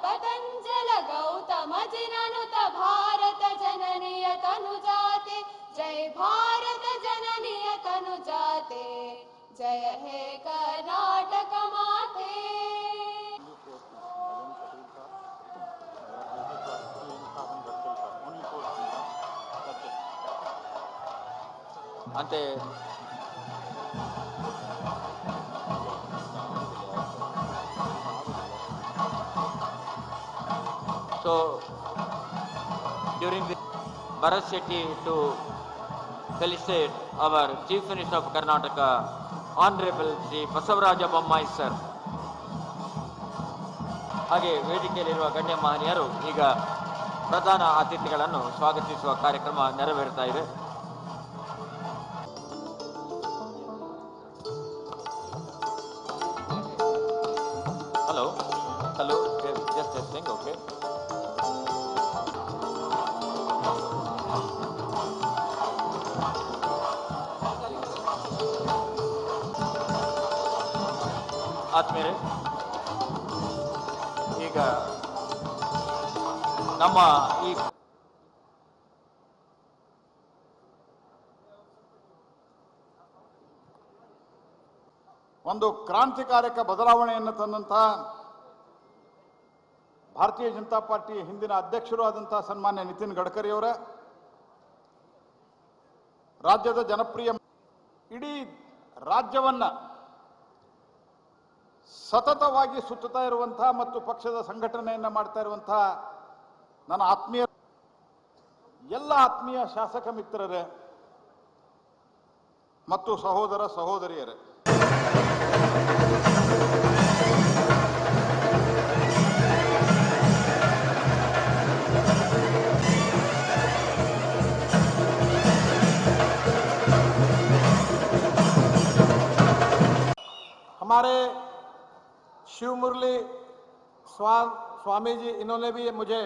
पतंजल गौतम जिननुत भारत जननीय तनुजाते, जय भारत जननीय तनुजाते, जय हे कर्नाटक माते। अंते so during the Bharat Shetty to felicitate our Chief Minister of Karnataka, Honorable Shri Basavaraja Bommai sir. ಹಾಗೆ ವೇದಿಕೆಯಲ್ಲಿರುವ ಗಣ್ಯ ಮಹನೀಯರು ಈಗ ಪ್ರಧಾನ ಅತಿಥಿಗಳನ್ನು ಸ್ವಾಗತಿಸುವ ಕಾರ್ಯಕ್ರಮ ನೆರವೇರ್ತಾ ಇದೆ. Hello hello just testing okay. ಆದ್ಮೇಲೆ ಈಗ ನಮ್ಮ ಈ ಒಂದು ಕ್ರಾಂತಿಕಾರಕ ಬದಲಾವಣೆಯನ್ನು ತಂದಂತಹ ಭಾರತೀಯ ಜನತಾ ಪಾರ್ಟಿ ಹಿಂದಿನ ಅಧ್ಯಕ್ಷರು ಆದಂತಹ ಸನ್ಮಾನ್ಯ ನಿತಿನ್ ಗಡ್ಕರಿ ಅವರ ರಾಜ್ಯದ ಜನಪ್ರಿಯ ಇಡೀ ರಾಜ್ಯವನ್ನ ಸತತವಾಗಿ ಸುತ್ತುತ್ತಾ ಇರುವಂತಹ ಮತ್ತು ಪಕ್ಷದ ಸಂಘಟನೆಯನ್ನ ಮಾಡ್ತಾ ಇರುವಂತಹ ನನ್ನ ಆತ್ಮೀಯ ಎಲ್ಲ ಆತ್ಮೀಯ ಶಾಸಕ ಮಿತ್ರರೇ ಮತ್ತು ಸಹೋದರ ಸಹೋದರಿಯರೇ, हमारे शिव मुरली स्वामी जी, इन्होंने भी मुझे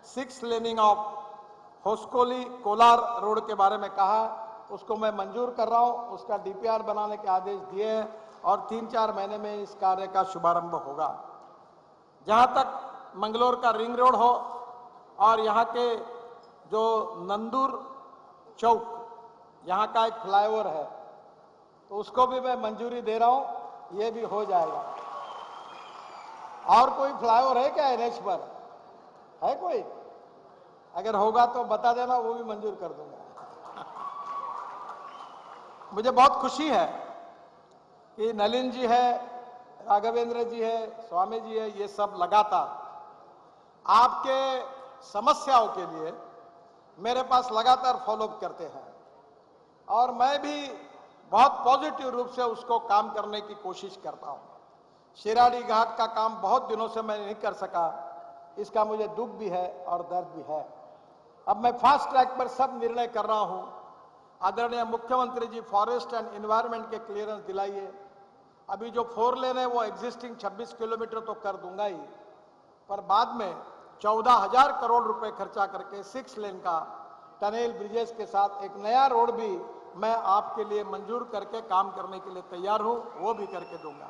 6 लेनिंग ऑफ होस्कोली कोलार रोड के बारे में कहा, उसको मैं मंजूर कर रहा हूं। उसका डीपीआर बनाने के आदेश दिए हैं और 3-4 महीने में इस कार्य का शुभारंभ होगा। जहां तक मंगलोर का रिंग रोड हो और यहां के जो नंदूर चौक यहां का एक फ्लाईओवर है, तो उसको भी मैं मंजूरी दे रहा हूं, ये भी हो जाएगा। और कोई फ्लाईओवर है क्या एनएच पर? है कोई? अगर होगा तो बता देना, वो भी मंजूर कर दूंगा। मुझे बहुत खुशी है कि नलिन जी है, राघवेंद्र जी है, स्वामी जी है, ये सब लगातार आपके समस्याओं के लिए मेरे पास लगातार फॉलोअप करते हैं और मैं भी बहुत पॉजिटिव रूप से उसको काम करने की कोशिश करता हूं। शिराडी घाट का काम बहुत दिनों से मैं नहीं कर सका, इसका मुझे दुख भी है और दर्द भी है। अब मैं फास्ट ट्रैक पर सब निर्णय कर रहा हूं। आदरणीय मुख्यमंत्री जी, फॉरेस्ट एंड एनवायरनमेंट के क्लियरेंस दिलाइए। अभी जो 4 लेन है वो एग्जिस्टिंग 26 किलोमीटर तो कर दूंगा ही, पर बाद में 14,000 करोड़ रुपए खर्चा करके 6 लेन का टनेल ब्रिजेस के साथ एक नया रोड भी मैं आपके लिए मंजूर करके काम करने के लिए तैयार हूं, वो भी करके दूंगा।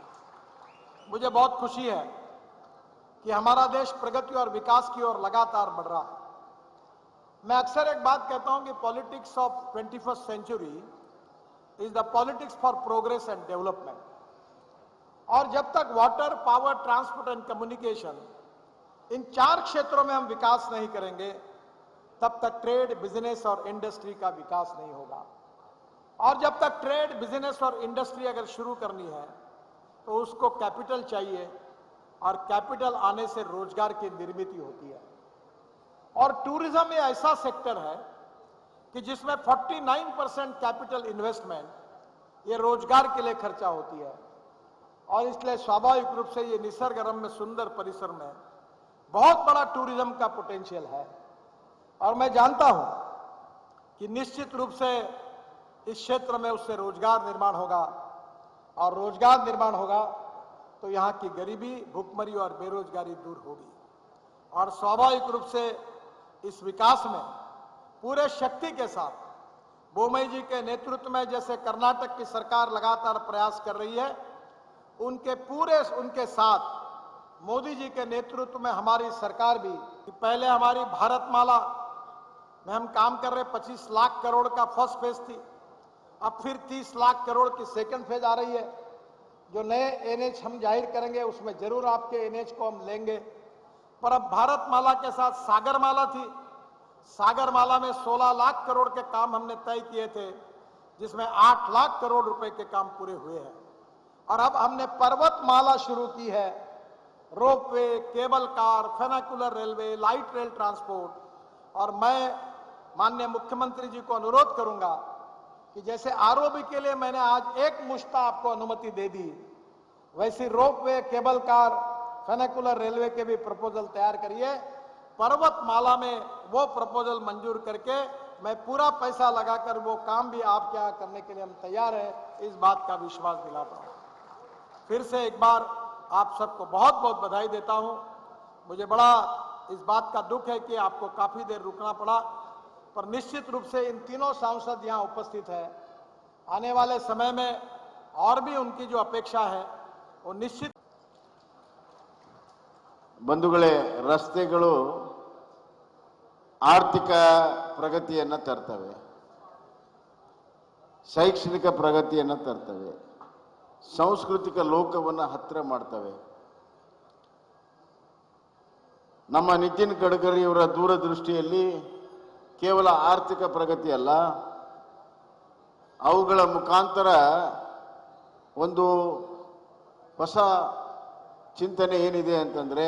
मुझे बहुत खुशी है कि हमारा देश प्रगति और विकास की ओर लगातार बढ़ रहा है। मैं अक्सर एक बात कहता हूं कि politics of 21st century is the politics for progress and development. और जब तक water, power, transport and communication, इन 4 क्षेत्रों में हम विकास नहीं करेंगे, तब तक ट्रेड, बिजनेस और इंडस्ट्री का विकास नहीं होगा। और जब तक ट्रेड, बिजनेस और इंडस्ट्री अगर शुरू करनी है तो उसको कैपिटल चाहिए और कैपिटल आने से रोजगार की निर्मित होती है। और टूरिज्म ये ऐसा सेक्टर है कि जिसमें 49% कैपिटल इन्वेस्टमेंट ये रोजगार के लिए खर्चा होती है और इसलिए स्वाभाविक रूप से ये निसर्गरम्य सुंदर परिसर में बहुत बड़ा टूरिज्म का पोटेंशियल है। और मैं जानता हूं कि निश्चित रूप से इस क्षेत्र में उससे रोजगार निर्माण होगा और रोजगार निर्माण होगा तो यहाँ की गरीबी, भुखमरी और बेरोजगारी दूर होगी। और स्वाभाविक रूप से इस विकास में पूरे शक्ति के साथ बोम्मई जी के नेतृत्व में जैसे कर्नाटक की सरकार लगातार प्रयास कर रही है, उनके साथ मोदी जी के नेतृत्व में हमारी सरकार भी, पहले हमारी भारतमाला में हम काम कर रहे 25 लाख करोड़ का फर्स्ट फेज थी, अब फिर 30 लाख करोड़ की सेकंड फेज आ रही है। जो नए एनएच हम जाहिर करेंगे उसमें जरूर आपके एनएच को हम लेंगे। पर अब भारतमाला के साथ सागरमाला थी, सागरमाला में 16 लाख करोड़ के काम हमने तय किए थे, जिसमें 8 लाख करोड़ रुपए के काम पूरे हुए हैं। और अब हमने पर्वतमाला शुरू की है, ropeway, cable car, funicular railway, light rail transport. और मैं माननीय मुख्यमंत्री जी को अनुरोध करूंगा कि जैसे आरओबी के लिए मैंने आज एक मुश्ता आपको अनुमति दे दी, वैसी ropeway, cable car, funicular railway के भी प्रपोजल तैयार करिए। पर्वतमाला में वो प्रपोजल मंजूर करके मैं पूरा पैसा लगाकर वो काम भी आपके यहाँ करने के लिए हम तैयार हैं, इस बात का विश्वास दिलाता हूँ। फिर से एक बार आप सबको बहुत बहुत बधाई देता हूँ। मुझे बड़ा इस बात का दुख है कि आपको काफी देर रुकना पड़ा, पर निश्चित रूप से इन तीनों सांसद यहाँ उपस्थित है। आने वाले समय में और भी उनकी जो अपेक्षा है वो निश्चित। ಬಂಧುಗಳೇ, ರಸ್ತೆಗಳು ಆರ್ಥಿಕ ಪ್ರಗತಿಯನ್ನು ತರ್ತವೆ, ಶೈಕ್ಷಣಿಕ ಪ್ರಗತಿಯನ್ನು ತರ್ತವೆ, ಸಾಂಸ್ಕೃತಿಕ ಲೋಕವನ್ನು ಹತ್ತಿರ ಮಾಡ್ತವೆ. ನಮ್ಮ ನಿತಿನ್ ಗಡ್ಕರಿ ಅವರ ದೂರದೃಷ್ಟಿಯಲ್ಲಿ ಕೇವಲ ಆರ್ಥಿಕ ಪ್ರಗತಿ ಅಲ್ಲ, ಅವುಗಳ ಮುಖಾಂತರ ಒಂದು ಹೊಸ ಚಿಂತನೆ ಏನಿದೆ ಅಂತಂದರೆ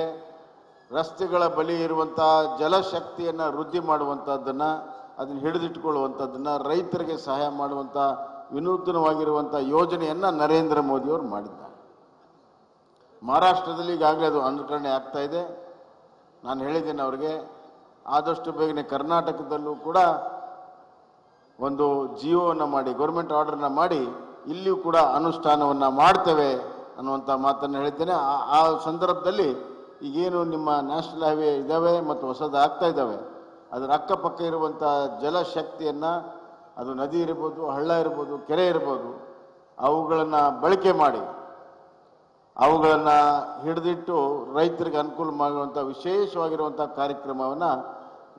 ರಸ್ತೆಗಳ ಬಳಿ ಇರುವಂಥ ಜಲಶಕ್ತಿಯನ್ನು ವೃದ್ಧಿ ಮಾಡುವಂಥದ್ದನ್ನು, ಅದನ್ನು ಹಿಡಿದಿಟ್ಟುಕೊಳ್ಳುವಂಥದ್ದನ್ನು, ರೈತರಿಗೆ ಸಹಾಯ ಮಾಡುವಂಥ ವಿನೂತನವಾಗಿರುವಂಥ ಯೋಜನೆಯನ್ನು ನರೇಂದ್ರ ಮೋದಿಯವರು ಮಾಡಿದ್ದಾರೆ. ಮಹಾರಾಷ್ಟ್ರದಲ್ಲಿ ಈಗಾಗಲೇ ಅದು ಅನುಕರಣೆ ಆಗ್ತಾ ಇದೆ. ನಾನು ಹೇಳಿದ್ದೇನೆ ಅವರಿಗೆ, ಆದಷ್ಟು ಬೇಗನೆ ಕರ್ನಾಟಕದಲ್ಲೂ ಕೂಡ ಒಂದು ಜಿಯೋವನ್ನು ಮಾಡಿ, ಗೌರ್ಮೆಂಟ್ ಆರ್ಡರ್ನ ಮಾಡಿ ಇಲ್ಲಿಯೂ ಕೂಡ ಅನುಷ್ಠಾನವನ್ನು ಮಾಡ್ತೇವೆ ಅನ್ನುವಂಥ ಮಾತನ್ನು ಹೇಳಿದ್ದೇನೆ. ಆ ಸಂದರ್ಭದಲ್ಲಿ ಈಗೇನು ನಿಮ್ಮ ನ್ಯಾಷನಲ್ ಹೈವೇ ಇದ್ದಾವೆ ಮತ್ತು ಹೊಸದು ಆಗ್ತಾ ಇದ್ದಾವೆ, ಅದರ ಅಕ್ಕಪಕ್ಕ ಇರುವಂಥ ಜಲಶಕ್ತಿಯನ್ನು, ಅದು ನದಿ ಇರ್ಬೋದು, ಹಳ್ಳ ಇರ್ಬೋದು, ಕೆರೆ ಇರ್ಬೋದು, ಅವುಗಳನ್ನು ಬಳಕೆ ಮಾಡಿ ಅವುಗಳನ್ನು ಹಿಡಿದಿಟ್ಟು ರೈತರಿಗೆ ಅನುಕೂಲ ಮಾಡುವಂಥ ವಿಶೇಷವಾಗಿರುವಂಥ ಕಾರ್ಯಕ್ರಮವನ್ನು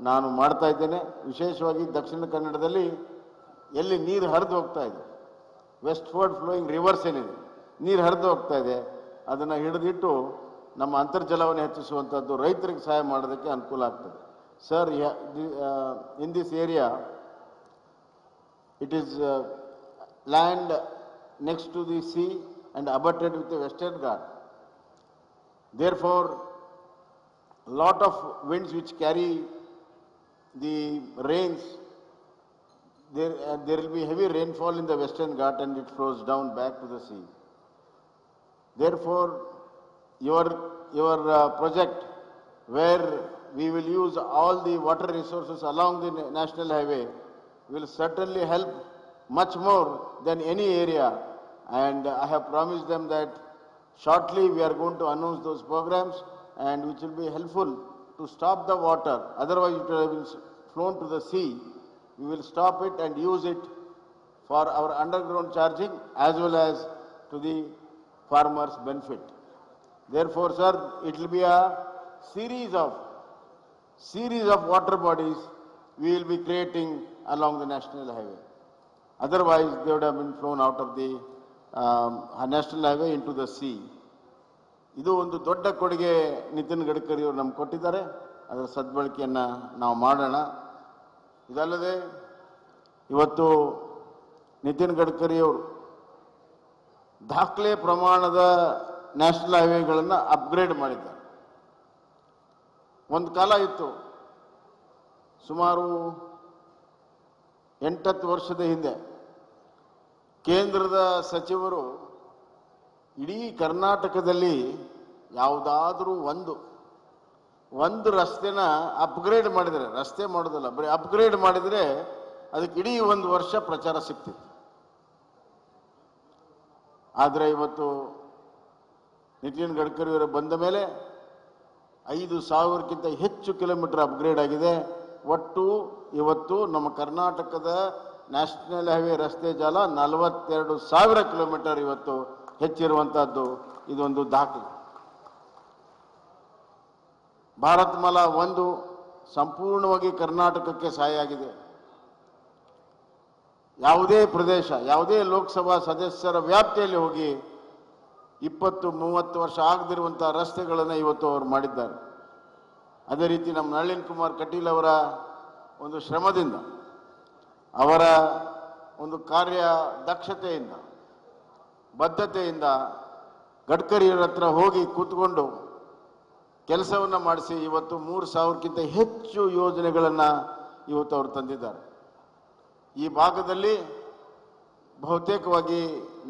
ನಾನು ಮಾಡ್ತಾ ಇದ್ದೇನೆ. ವಿಶೇಷವಾಗಿ ದಕ್ಷಿಣ ಕನ್ನಡದಲ್ಲಿ ಎಲ್ಲಿ ನೀರು ಹರಿದು ಹೋಗ್ತಾ ಇದೆ, ವೆಸ್ಟ್ವರ್ಡ್ ಫ್ಲೋಯಿಂಗ್ ರಿವರ್ಸ್ ಏನಿದೆ, ನೀರು ಹರಿದು ಹೋಗ್ತಾ ಇದೆ, ಅದನ್ನು ಹಿಡಿದಿಟ್ಟು ನಮ್ಮ ಅಂತರ್ಜಲವನ್ನು ಹೆಚ್ಚಿಸುವಂಥದ್ದು, ರೈತರಿಗೆ ಸಹಾಯ ಮಾಡೋದಕ್ಕೆ ಅನುಕೂಲ ಆಗ್ತದೆ. Sir, in this area it is land next to the sea and abutted with the Western Ghat. Therefore, lot of winds which carry the rains, there will be heavy rainfall in the Western Ghat and it flows down back to the sea. Therefore, your project where we will use all the water resources along the national highway will certainly help much more than any area, and I have promised them that shortly we are going to announce those programs and which will be helpful to stop the water, otherwise it will flow to the sea. We will stop it and use it for our underground charging as well as to the farmers' benefit. Therefore, sir, it will be a series of water bodies we will be creating along the national highway. Otherwise, they would have been flown out of the national highway into the sea. ಇದು ಒಂದು ದೊಡ್ಡ ಕೊಡುಗೆ ನಿತಿನ್ ಗಡ್ಕರಿ ಅವರು ನಮ್ಗೆ ಕೊಟ್ಟಿದ್ದಾರೆ. ಅದರ ಸದ್ಬಳಕೆಯನ್ನು ನಾವು ಮಾಡೋಣ. ಇದಲ್ಲದೆ ಇವತ್ತು ನಿತಿನ್ ಗಡ್ಕರಿ ಅವರು ದಾಖಲೆ ಪ್ರಮಾಣದ ನ್ಯಾಷನಲ್ ಹೈವೇಗಳನ್ನು ಅಪ್ಗ್ರೇಡ್ ಮಾಡಿದ್ದಾರೆ. ಒಂದು ಕಾಲ ಇತ್ತು, ಸುಮಾರು 8-10 ವರ್ಷದ ಹಿಂದೆ ಕೇಂದ್ರದ ಸಚಿವರು ಇಡೀ ಕರ್ನಾಟಕದಲ್ಲಿ ಯಾವುದಾದ್ರೂ ಒಂದು ರಸ್ತೆನ ಅಪ್ಗ್ರೇಡ್ ಮಾಡಿದರೆ, ರಸ್ತೆ ಮಾಡೋದಲ್ಲ ಬರೀ ಅಪ್ಗ್ರೇಡ್ ಮಾಡಿದರೆ ಅದಕ್ಕೆ ಇಡೀ 1 ವರ್ಷ ಪ್ರಚಾರ ಸಿಗ್ತಿತ್ತು. ಆದರೆ ಇವತ್ತು ನಿತಿನ್ ಗಡ್ಕರಿ ಅವರು ಬಂದ ಮೇಲೆ 5,000ಕ್ಕಿಂತ ಹೆಚ್ಚು ಕಿಲೋಮೀಟರ್ ಅಪ್ಗ್ರೇಡ್ ಆಗಿದೆ. ಒಟ್ಟು ಇವತ್ತು ನಮ್ಮ ಕರ್ನಾಟಕದ ನ್ಯಾಷನಲ್ ಹೈವೇ ರಸ್ತೆ ಜಾಲ 42,000 ಕಿಲೋಮೀಟರ್ ಇವತ್ತು ಹೆಚ್ಚಿರುವಂಥದ್ದು ಇದೊಂದು ದಾಖಲೆ. ಭಾರತ್ಮಾಲಾ ಒಂದು ಸಂಪೂರ್ಣವಾಗಿ ಕರ್ನಾಟಕಕ್ಕೆ ಸಹಾಯ ಆಗಿದೆ. ಯಾವುದೇ ಪ್ರದೇಶ, ಯಾವುದೇ ಲೋಕಸಭಾ ಸದಸ್ಯರ ವ್ಯಾಪ್ತಿಯಲ್ಲಿ ಹೋಗಿ 20-30 ವರ್ಷ ಆಗದಿರುವಂಥ ರಸ್ತೆಗಳನ್ನು ಇವತ್ತು ಅವರು ಮಾಡಿದ್ದಾರೆ. ಅದೇ ರೀತಿ ನಮ್ಮ ನಳಿನ್ ಕುಮಾರ್ ಕಟೀಲ್ ಅವರ ಒಂದು ಶ್ರಮದಿಂದ, ಅವರ ಒಂದು ಕಾರ್ಯ ದಕ್ಷತೆಯಿಂದ, ಬದ್ಧತೆಯಿಂದ ಗಡ್ಕರಿಯವರ ಹತ್ರ ಹೋಗಿ ಕೂತ್ಕೊಂಡು ಕೆಲಸವನ್ನು ಮಾಡಿಸಿ ಇವತ್ತು 3,000ಕ್ಕಿಂತ ಹೆಚ್ಚು ಯೋಜನೆಗಳನ್ನು ಇವತ್ತು ಅವರು ತಂದಿದ್ದಾರೆ. ಈ ಭಾಗದಲ್ಲಿ ಬಹುತೇಕವಾಗಿ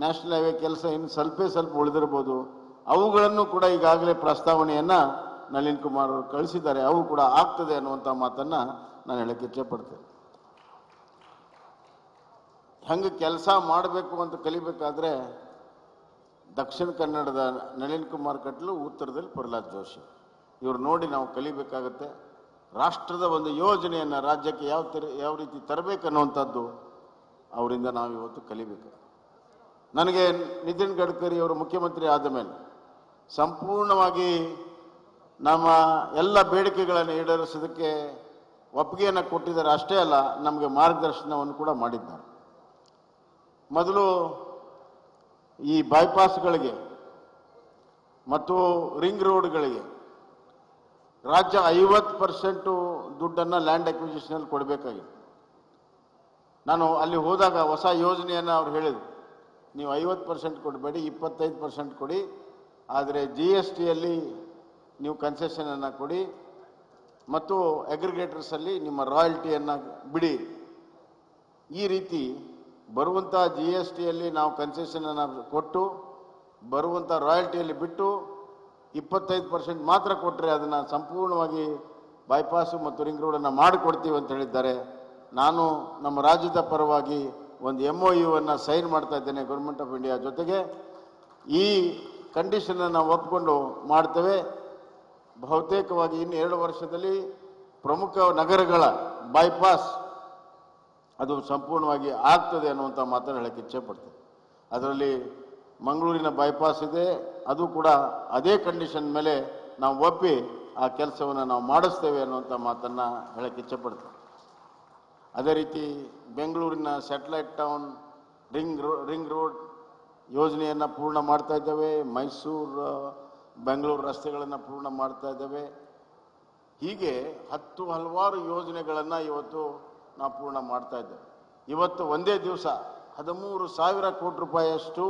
ನ್ಯಾಷನಲ್ ಹೈವೇ ಕೆಲಸ ಇನ್ನು ಸ್ವಲ್ಪ ಉಳಿದಿರ್ಬೋದು. ಅವುಗಳನ್ನು ಕೂಡ ಈಗಾಗಲೇ ಪ್ರಸ್ತಾವನೆಯನ್ನು ನಳಿನ್ ಕುಮಾರ್ ಅವರು ಕಳಿಸಿದ್ದಾರೆ. ಅವು ಕೂಡ ಆಗ್ತದೆ ಅನ್ನುವಂಥ ಮಾತನ್ನು ನಾನು ಹೇಳಕ್ಕೆ ಇಚ್ಛೆಪಡ್ತೇನೆ. ಹೆಂಗೆ ಕೆಲಸ ಮಾಡಬೇಕು ಅಂತ ಕಲಿಬೇಕಾದ್ರೆ ದಕ್ಷಿಣ ಕನ್ನಡದ ನಳಿನ್ ಕುಮಾರ್ ಕಟೀಲ್, ಉತ್ತರದಲ್ಲಿ ಪ್ರಹ್ಲಾದ್ ಜೋಶಿ, ಇವ್ರು ನೋಡಿ ನಾವು ಕಲಿಬೇಕಾಗತ್ತೆ. ರಾಷ್ಟ್ರದ ಒಂದು ಯೋಜನೆಯನ್ನು ರಾಜ್ಯಕ್ಕೆ ಯಾವ ರೀತಿ ತರಬೇಕನ್ನುವಂಥದ್ದು ಅವರಿಂದ ನಾವು ಇವತ್ತು ಕಲಿಬೇಕು. ನನಗೆ ನಿತಿನ್ ಗಡ್ಕರಿ ಅವರು ಮುಖ್ಯಮಂತ್ರಿ ಆದ ಮೇಲೆ ಸಂಪೂರ್ಣವಾಗಿ ನಮ್ಮ ಎಲ್ಲ ಬೇಡಿಕೆಗಳನ್ನು ಈಡೇರಿಸೋದಕ್ಕೆ ಒಪ್ಪಿಗೆಯನ್ನು ಕೊಟ್ಟಿದ್ದಾರೆ. ಅಷ್ಟೇ ಅಲ್ಲ, ನಮಗೆ ಮಾರ್ಗದರ್ಶನವನ್ನು ಕೂಡ ಮಾಡಿದ್ದಾರೆ. ಮೊದಲು ಈ ಬೈಪಾಸ್ಗಳಿಗೆ ಮತ್ತು ರಿಂಗ್ ರೋಡ್ಗಳಿಗೆ ರಾಜ್ಯ 50% ದುಡ್ಡನ್ನು ಲ್ಯಾಂಡ್ ಅಕ್ವಿಸಿಷನಲ್ಲಿ ಕೊಡಬೇಕಾಗಿತ್ತು. ನಾನು ಅಲ್ಲಿ ಹೋದಾಗ ಹೊಸ ಯೋಜನೆಯನ್ನು ಅವ್ರು ಹೇಳಿದರು, ನೀವು 50% ಕೊಡಬೇಡಿ, 25% ಕೊಡಿ, ಆದರೆ GSTಯಲ್ಲಿ ನೀವು ಕನ್ಸೆಷನನ್ನು ಕೊಡಿ ಮತ್ತು ಅಗ್ರಿಗೇಟರ್ಸಲ್ಲಿ ನಿಮ್ಮ ರಾಯಲ್ಟಿಯನ್ನು ಬಿಡಿ. ಈ ರೀತಿ ಬರುವಂಥ GSTಯಲ್ಲಿ ನಾವು ಕನ್ಸೆಷನನ್ನು ಕೊಟ್ಟು ಬರುವಂಥ ರಾಯಲ್ಟಿಯಲ್ಲಿ ಬಿಟ್ಟು 25% ಮಾತ್ರ ಕೊಟ್ಟರೆ ಅದನ್ನು ಸಂಪೂರ್ಣವಾಗಿ ಬೈಪಾಸು ಮತ್ತು ರಿಂಗ್ ರೋಡನ್ನು ಮಾಡಿಕೊಡ್ತೀವಿ ಅಂತ ಹೇಳಿದ್ದಾರೆ. ನಾನು ನಮ್ಮ ರಾಜ್ಯದ ಪರವಾಗಿ ಒಂದು MOUವನ್ನು ಸೈನ್ ಮಾಡ್ತಾ ಇದ್ದೇನೆ ಗೌರ್ಮೆಂಟ್ ಆಫ್ ಇಂಡಿಯಾ ಜೊತೆಗೆ. ಈ ಕಂಡೀಷನನ್ನು ಒಪ್ಪಿಕೊಂಡು ಮಾಡ್ತೇವೆ. ಬಹುತೇಕವಾಗಿ ಇನ್ನು 2 ವರ್ಷದಲ್ಲಿ ಪ್ರಮುಖ ನಗರಗಳ ಬೈಪಾಸ್ ಅದು ಸಂಪೂರ್ಣವಾಗಿ ಆಗ್ತದೆ ಅನ್ನುವಂಥ ಮಾತನ್ನು ಹೇಳಕ್ಕೆ ಇಚ್ಛೆ ಪಡ್ತೇನೆ. ಅದರಲ್ಲಿ ಮಂಗಳೂರಿನ ಬೈಪಾಸ್ ಇದೆ, ಅದು ಕೂಡ ಅದೇ ಕಂಡೀಷನ್ ಮೇಲೆ ನಾವು ಒಪ್ಪಿ ಆ ಕೆಲಸವನ್ನು ನಾವು ಮಾಡಿಸ್ತೇವೆ ಅನ್ನುವಂಥ ಮಾತನ್ನು ಹೇಳಕ್ಕೆ ಇಚ್ಛೆ ಪಡ್ತೇವೆ. ಅದೇ ರೀತಿ ಬೆಂಗಳೂರಿನ ಸ್ಯಾಟಲೈಟ್ ಟೌನ್ ರಿಂಗ್ ರೋಡ್ ಯೋಜನೆಯನ್ನು ಪೂರ್ಣ ಮಾಡ್ತಾ ಇದ್ದೇವೆ. ಮೈಸೂರು ಬೆಂಗಳೂರು ರಸ್ತೆಗಳನ್ನು ಪೂರ್ಣ ಮಾಡ್ತಾ ಇದ್ದೇವೆ. ಹೀಗೆ ಹಲವಾರು ಯೋಜನೆಗಳನ್ನು ಇವತ್ತು ನಾವು ಪೂರ್ಣ ಮಾಡ್ತಾ ಇದ್ದೇವೆ. ಇವತ್ತು ಒಂದೇ ದಿವಸ 13,000 ಕೋಟಿ ರೂಪಾಯಿಯಷ್ಟು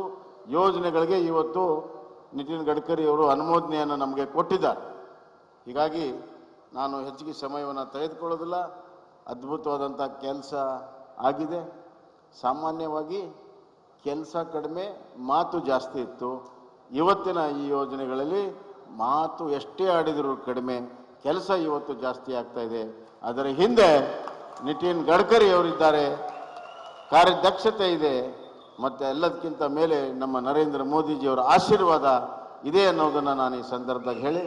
ಯೋಜನೆಗಳಿಗೆ ಇವತ್ತು ನಿತಿನ್ ಗಡ್ಕರಿ ಅವರು ಅನುಮೋದನೆಯನ್ನು ನಮಗೆ ಕೊಟ್ಟಿದ್ದಾರೆ. ಹೀಗಾಗಿ ನಾನು ಹೆಚ್ಚಿಗೆ ಸಮಯವನ್ನು ತೆಗೆದುಕೊಳ್ಳೋದಿಲ್ಲ. ಅದ್ಭುತವಾದಂಥ ಕೆಲಸ ಆಗಿದೆ. ಸಾಮಾನ್ಯವಾಗಿ ಕೆಲಸ ಕಡಿಮೆ, ಮಾತು ಜಾಸ್ತಿ ಇತ್ತು. ಇವತ್ತಿನ ಈ ಯೋಜನೆಗಳಲ್ಲಿ ಮಾತು ಎಷ್ಟೇ ಆಡಿದರೂ ಕಡಿಮೆ, ಕೆಲಸ ಇವತ್ತು ಜಾಸ್ತಿ ಆಗ್ತಾ ಇದೆ. ಅದರ ಹಿಂದೆ ನಿತಿನ್ ಗಡ್ಕರಿ ಅವರಿದ್ದಾರೆ, ಕಾರ್ಯದಕ್ಷತೆ ಇದೆ, ಮತ್ತು ಎಲ್ಲದಕ್ಕಿಂತ ಮೇಲೆ ನಮ್ಮ ನರೇಂದ್ರ ಮೋದಿಜಿಯವರ ಆಶೀರ್ವಾದ ಇದೆ ಅನ್ನೋದನ್ನು ನಾನು ಈ ಸಂದರ್ಭದಾಗ ಹೇಳಿ